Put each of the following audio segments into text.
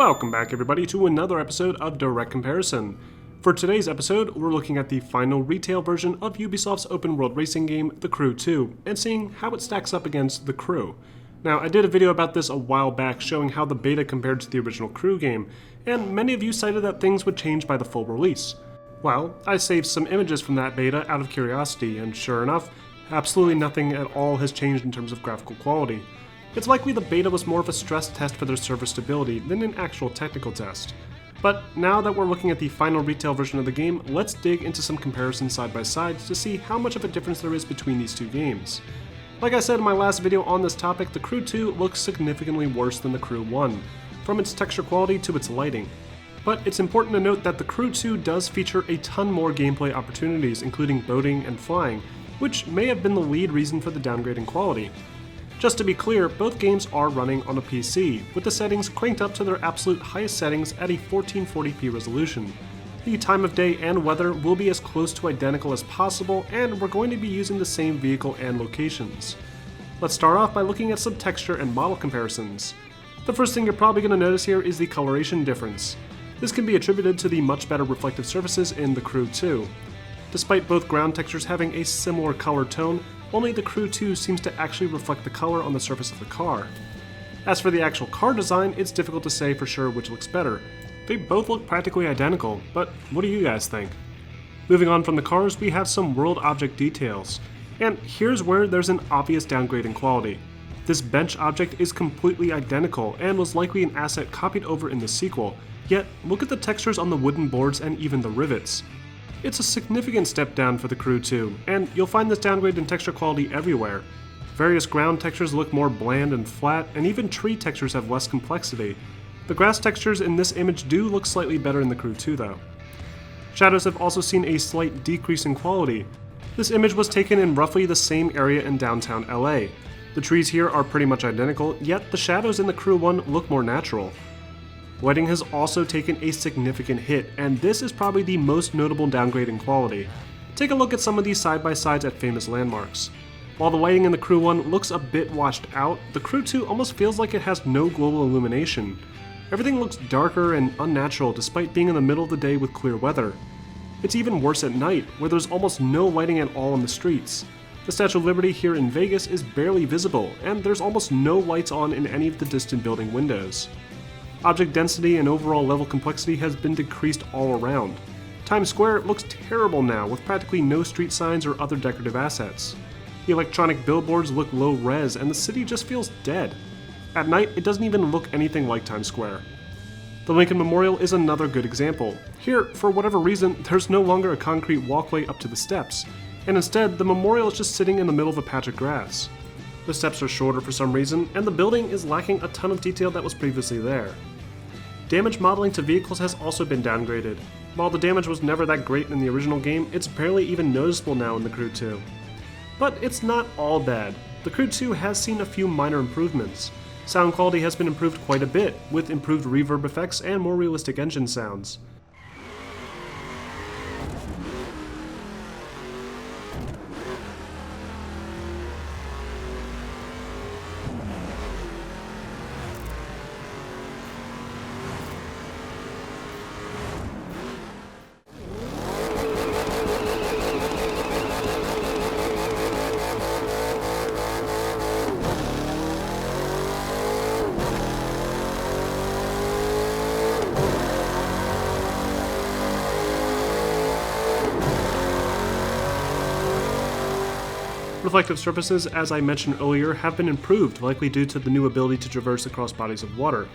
Welcome back everybody to another episode of Direct Comparison. For today's episode, we're looking at the final retail version of Ubisoft's open world racing game, The Crew 2, and seeing how it stacks up against The Crew. Now, I did a video about this a while back showing how the beta compared to the original Crew game, and many of you cited that things would change by the full release. Well, I saved some images from that beta out of curiosity, and sure enough, absolutely nothing at all has changed in terms of graphical quality. It's likely the beta was more of a stress test for their server stability than an actual technical test. But now that we're looking at the final retail version of the game, let's dig into some comparisons side by side to see how much of a difference there is between these two games. Like I said in my last video on this topic, The Crew 2 looks significantly worse than The Crew 1, from its texture quality to its lighting. But it's important to note that The Crew 2 does feature a ton more gameplay opportunities, including boating and flying, which may have been the lead reason for the downgrade in quality. Just to be clear, both games are running on a PC, with the settings cranked up to their absolute highest settings at a 1440p resolution. The time of day and weather will be as close to identical as possible, and we're going to be using the same vehicle and locations. Let's start off by looking at some texture and model comparisons. The first thing you're probably going to notice here is the coloration difference. This can be attributed to the much better reflective surfaces in The Crew 2. Despite both ground textures having a similar color tone, only The Crew 2 seems to actually reflect the color on the surface of the car. As for the actual car design, it's difficult to say for sure which looks better. They both look practically identical, but what do you guys think? Moving on from the cars, we have some world object details. And here's where there's an obvious downgrade in quality. This bench object is completely identical and was likely an asset copied over in the sequel, yet look at the textures on the wooden boards and even the rivets. It's a significant step down for The Crew 2, and you'll find this downgrade in texture quality everywhere. Various ground textures look more bland and flat, and even tree textures have less complexity. The grass textures in this image do look slightly better in The Crew 2 though. Shadows have also seen a slight decrease in quality. This image was taken in roughly the same area in downtown LA. The trees here are pretty much identical, yet the shadows in The Crew 1 look more natural. Lighting has also taken a significant hit, and this is probably the most notable downgrade in quality. Take a look at some of these side-by-sides at famous landmarks. While the lighting in The Crew 1 looks a bit washed out, The Crew 2 almost feels like it has no global illumination. Everything looks darker and unnatural despite being in the middle of the day with clear weather. It's even worse at night, where there's almost no lighting at all on the streets. The Statue of Liberty here in Vegas is barely visible, and there's almost no lights on in any of the distant building windows. Object density and overall level complexity has been decreased all around. Times Square looks terrible now, with practically no street signs or other decorative assets. The electronic billboards look low res, and the city just feels dead. At night, it doesn't even look anything like Times Square. The Lincoln Memorial is another good example. Here, for whatever reason, there's no longer a concrete walkway up to the steps, and instead, the memorial is just sitting in the middle of a patch of grass. The steps are shorter for some reason, and the building is lacking a ton of detail that was previously there. Damage modeling to vehicles has also been downgraded. While the damage was never that great in the original game, it's barely even noticeable now in The Crew 2. But it's not all bad. The Crew 2 has seen a few minor improvements. Sound quality has been improved quite a bit, with improved reverb effects and more realistic engine sounds. Reflective surfaces, as I mentioned earlier, have been improved, likely due to the new ability to traverse across bodies of water.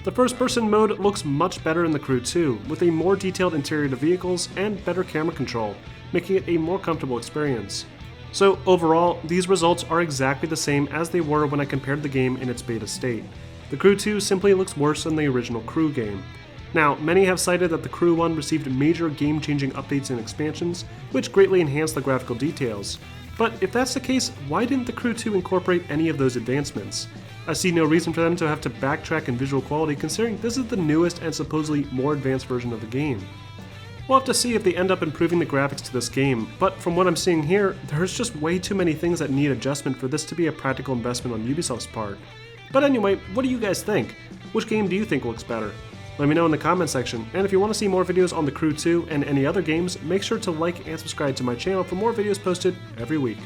The first-person mode looks much better in The Crew 2, with a more detailed interior to vehicles and better camera control, making it a more comfortable experience. So overall, these results are exactly the same as they were when I compared the game in its beta state. The Crew 2 simply looks worse than the original Crew game. Now, many have cited that The Crew 1 received major game-changing updates and expansions, which greatly enhanced the graphical details. But if that's the case, why didn't The Crew 2 incorporate any of those advancements? I see no reason for them to have to backtrack in visual quality considering this is the newest and supposedly more advanced version of the game. We'll have to see if they end up improving the graphics to this game, but from what I'm seeing here, there's just way too many things that need adjustment for this to be a practical investment on Ubisoft's part. But anyway, what do you guys think? Which game do you think looks better? Let me know in the comment section, and if you want to see more videos on The Crew 2 and any other games, make sure to like and subscribe to my channel for more videos posted every week.